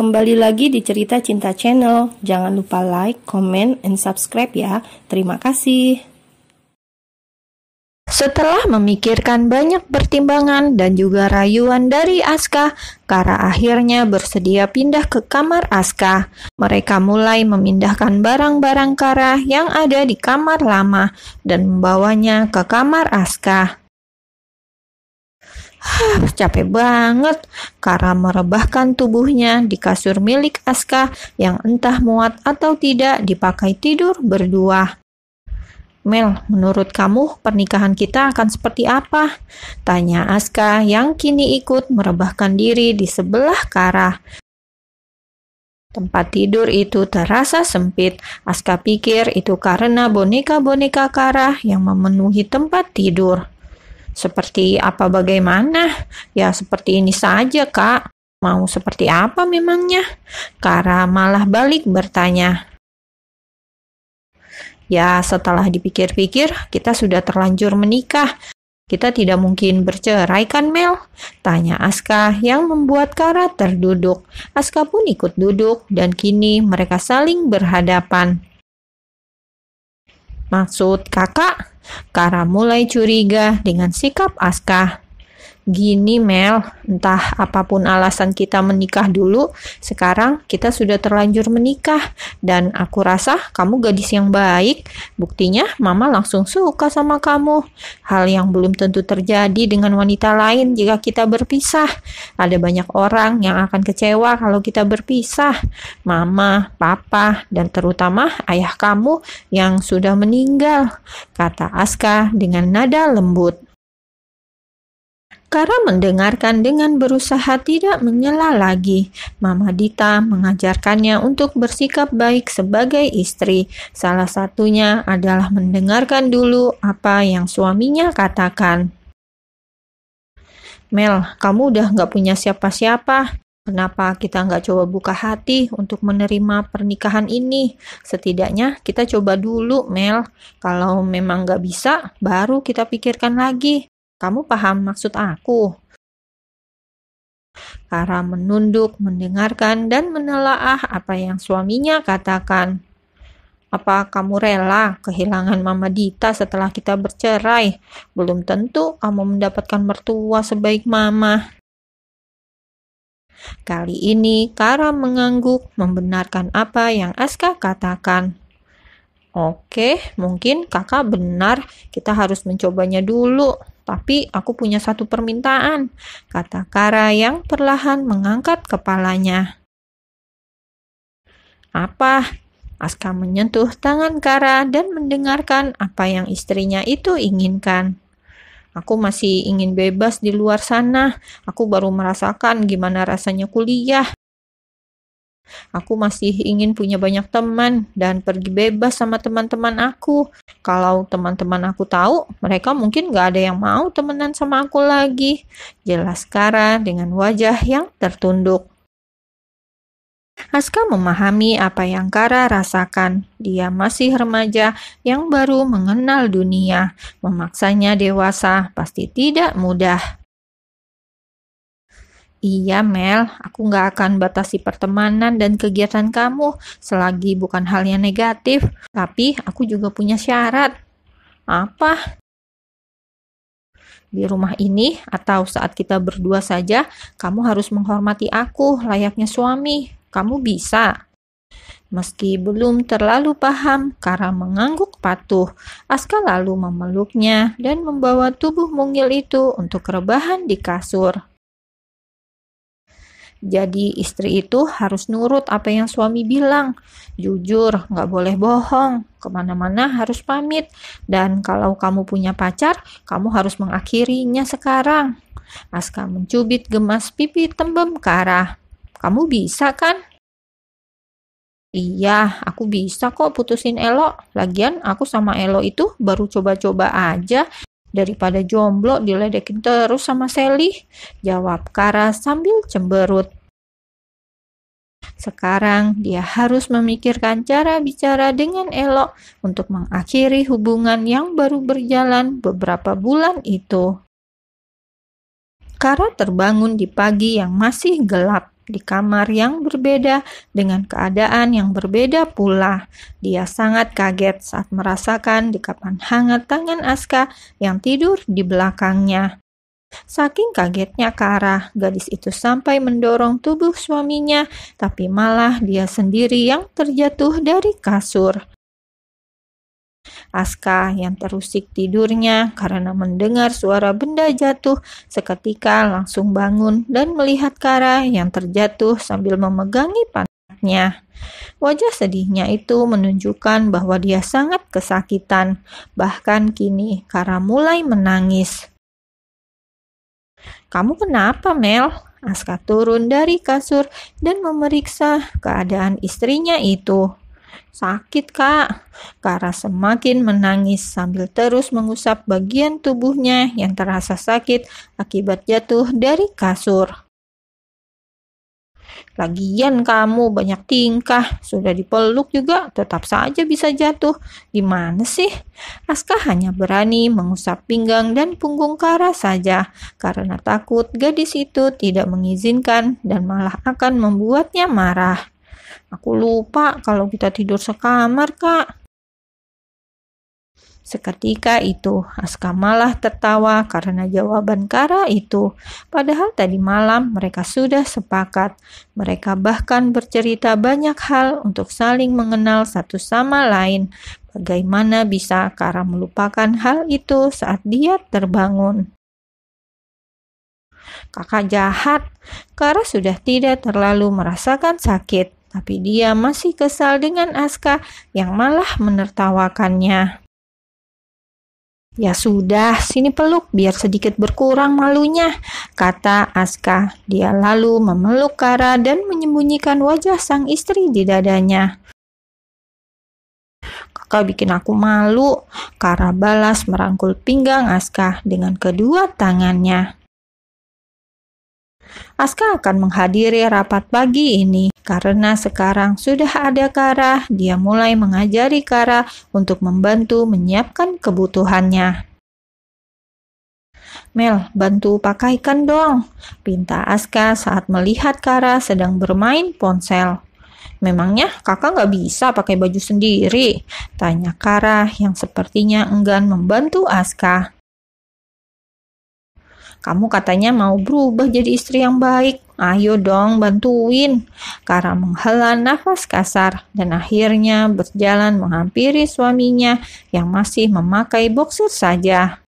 Kembali lagi di Cerita Cinta Channel. Jangan lupa like, comment, and subscribe ya. Terima kasih. Setelah memikirkan banyak pertimbangan dan juga rayuan dari Aska, Kara akhirnya bersedia pindah ke kamar Aska. Mereka mulai memindahkan barang-barang Kara yang ada di kamar lama dan membawanya ke kamar Aska. Capek banget. Kara merebahkan tubuhnya di kasur milik Aska yang entah muat atau tidak dipakai tidur berdua. Mel, menurut kamu pernikahan kita akan seperti apa? Tanya Aska yang kini ikut merebahkan diri di sebelah Kara. Tempat tidur itu terasa sempit. Aska pikir itu karena boneka-boneka Kara yang memenuhi tempat tidur. Seperti apa bagaimana? Ya seperti ini saja, Kak. Mau seperti apa memangnya? Kara malah balik bertanya. Ya setelah dipikir-pikir, kita sudah terlanjur menikah. Kita tidak mungkin bercerai kan, Mel? Tanya Aska yang membuat Kara terduduk. Aska pun ikut duduk dan kini mereka saling berhadapan. Maksud kakak? Kara mulai curiga dengan sikap Aska. Gini Mel, entah apapun alasan kita menikah dulu, sekarang kita sudah terlanjur menikah dan aku rasa kamu gadis yang baik. Buktinya mama langsung suka sama kamu. Hal yang belum tentu terjadi dengan wanita lain jika kita berpisah. Ada banyak orang yang akan kecewa kalau kita berpisah. Mama, papa, dan terutama ayah kamu yang sudah meninggal, kata Aska dengan nada lembut. Kara mendengarkan dengan berusaha tidak menyela lagi. Mama Dita mengajarkannya untuk bersikap baik sebagai istri. Salah satunya adalah mendengarkan dulu apa yang suaminya katakan. Mel, kamu udah gak punya siapa-siapa. Kenapa kita gak coba buka hati untuk menerima pernikahan ini? Setidaknya kita coba dulu, Mel. Kalau memang gak bisa, baru kita pikirkan lagi. Kamu paham maksud aku? Kara menunduk, mendengarkan, dan menelaah apa yang suaminya katakan. Apa kamu rela kehilangan Mama Dita setelah kita bercerai? Belum tentu kamu mendapatkan mertua sebaik Mama. Kali ini Kara mengangguk membenarkan apa yang Aska katakan. Oke, mungkin kakak benar, kita harus mencobanya dulu. Tapi aku punya satu permintaan, kata Kara yang perlahan mengangkat kepalanya. Apa? Aska menyentuh tangan Kara dan mendengarkan apa yang istrinya itu inginkan. Aku masih ingin bebas di luar sana. Aku baru merasakan gimana rasanya kuliah. Aku masih ingin punya banyak teman dan pergi bebas sama teman-teman aku. Kalau teman-teman aku tahu, mereka mungkin gak ada yang mau temenan sama aku lagi. Jelas Kara dengan wajah yang tertunduk. Aska memahami apa yang Kara rasakan. Dia masih remaja yang baru mengenal dunia. Memaksanya dewasa pasti tidak mudah. Iya Mel, aku gak akan batasi pertemanan dan kegiatan kamu selagi bukan hal yang negatif. Tapi aku juga punya syarat. Apa? Di rumah ini atau saat kita berdua saja, kamu harus menghormati aku layaknya suami. Kamu bisa. Meski belum terlalu paham, Kara mengangguk patuh. Aska lalu memeluknya dan membawa tubuh mungil itu untuk rebahan di kasur. Jadi istri itu harus nurut apa yang suami bilang. Jujur, gak boleh bohong. Kemana-mana harus pamit. Dan kalau kamu punya pacar, kamu harus mengakhirinya sekarang. Aska mencubit gemas pipi tembem Kara. Kamu bisa kan? Iya, aku bisa kok putusin Elo. Lagian aku sama Elo itu baru coba-coba aja. Daripada jomblo diledekin terus sama Sally, jawab Kara sambil cemberut. Sekarang dia harus memikirkan cara bicara dengan Elo untuk mengakhiri hubungan yang baru berjalan beberapa bulan itu. Kara terbangun di pagi yang masih gelap. di kamar yang berbeda dengan keadaan yang berbeda pula. Dia sangat kaget saat merasakan dekapan hangat tangan Aska yang tidur di belakangnya. Saking kagetnya Kara, gadis itu sampai mendorong tubuh suaminya, tapi malah dia sendiri yang terjatuh dari kasur. Aska yang terusik tidurnya karena mendengar suara benda jatuh seketika langsung bangun dan melihat Kara yang terjatuh sambil memegangi pantatnya. Wajah sedihnya itu menunjukkan bahwa dia sangat kesakitan. Bahkan kini Kara mulai menangis. "Kamu kenapa, Mel?" Aska turun dari kasur dan memeriksa keadaan istrinya itu. "Sakit, Kak." Kara semakin menangis sambil terus mengusap bagian tubuhnya yang terasa sakit akibat jatuh dari kasur. "Lagian kamu banyak tingkah, sudah dipeluk juga tetap saja bisa jatuh. Gimana sih?" Aska hanya berani mengusap pinggang dan punggung Kara saja karena takut gadis itu tidak mengizinkan dan malah akan membuatnya marah. "Aku lupa kalau kita tidur sekamar, Kak." Seketika itu, Aska malah tertawa karena jawaban Kara itu. Padahal tadi malam mereka sudah sepakat. Mereka bahkan bercerita banyak hal untuk saling mengenal satu sama lain. Bagaimana bisa Kara melupakan hal itu saat dia terbangun? "Kakak jahat." Kara sudah tidak terlalu merasakan sakit, tapi dia masih kesal dengan Aska yang malah menertawakannya. "Ya sudah, sini peluk biar sedikit berkurang malunya," kata Aska. Dia lalu memeluk Kara dan menyembunyikan wajah sang istri di dadanya. "Kakak bikin aku malu," Kara balas merangkul pinggang Aska dengan kedua tangannya. Aska akan menghadiri rapat pagi ini karena sekarang sudah ada Kara. Dia mulai mengajari Kara untuk membantu menyiapkan kebutuhannya. "Mel, bantu pakaikan dong," pinta Aska saat melihat Kara sedang bermain ponsel. "Memangnya kakak nggak bisa pakai baju sendiri?" tanya Kara yang sepertinya enggan membantu Aska. "Kamu katanya mau berubah jadi istri yang baik. Ayo dong bantuin." Kara menghela nafas kasar dan akhirnya berjalan menghampiri suaminya yang masih memakai boxer saja.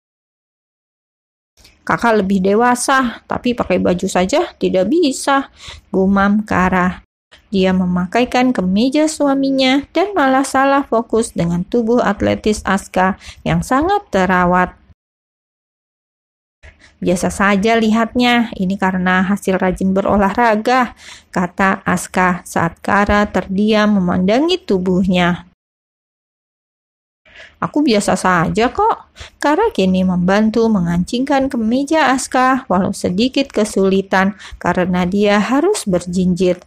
"Kakak lebih dewasa, tapi pakai baju saja tidak bisa," gumam Kara. Dia memakaikan kemeja suaminya dan malah salah fokus dengan tubuh atletis Aska yang sangat terawat. "Biasa saja lihatnya, ini karena hasil rajin berolahraga," kata Aska saat Kara terdiam memandangi tubuhnya. "Aku biasa saja kok." Kara kini membantu mengancingkan kemeja Aska walau sedikit kesulitan karena dia harus berjinjit.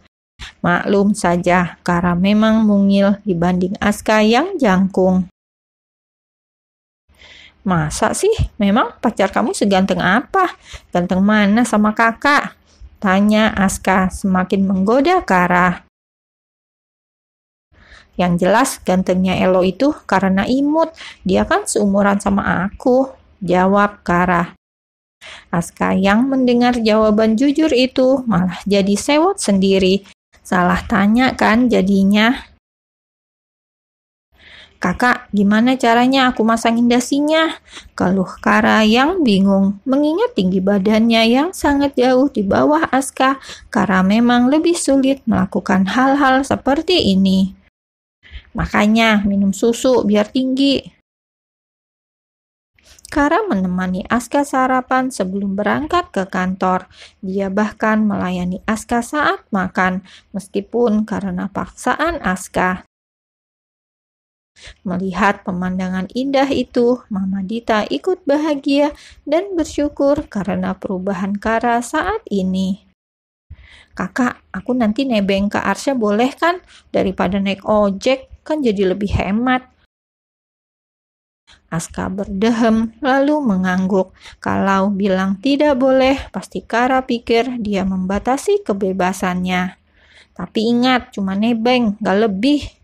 Maklum saja, Kara memang mungil dibanding Aska yang jangkung. "Masa sih? Memang pacar kamu seganteng apa? Ganteng mana sama kakak?" tanya Aska semakin menggoda Kara. "Yang jelas gantengnya Elo itu karena imut. Dia kan seumuran sama aku," jawab Kara. Aska yang mendengar jawaban jujur itu malah jadi sewot sendiri. Salah tanya kan jadinya. "Kakak, gimana caranya aku masangin dasinya?" keluh Kara yang bingung. Mengingat tinggi badannya yang sangat jauh di bawah Aska, Kara memang lebih sulit melakukan hal-hal seperti ini. "Makanya minum susu biar tinggi." Kara menemani Aska sarapan sebelum berangkat ke kantor. Dia bahkan melayani Aska saat makan, meskipun karena paksaan Aska. Melihat pemandangan indah itu, Mama Dita ikut bahagia dan bersyukur karena perubahan Kara saat ini. "Kakak, aku nanti nebeng ke Arsya boleh kan? Daripada naik ojek, kan jadi lebih hemat." Aska berdehem lalu mengangguk. Kalau bilang tidak boleh, pasti Kara pikir dia membatasi kebebasannya. Tapi ingat, cuma nebeng, gak lebih.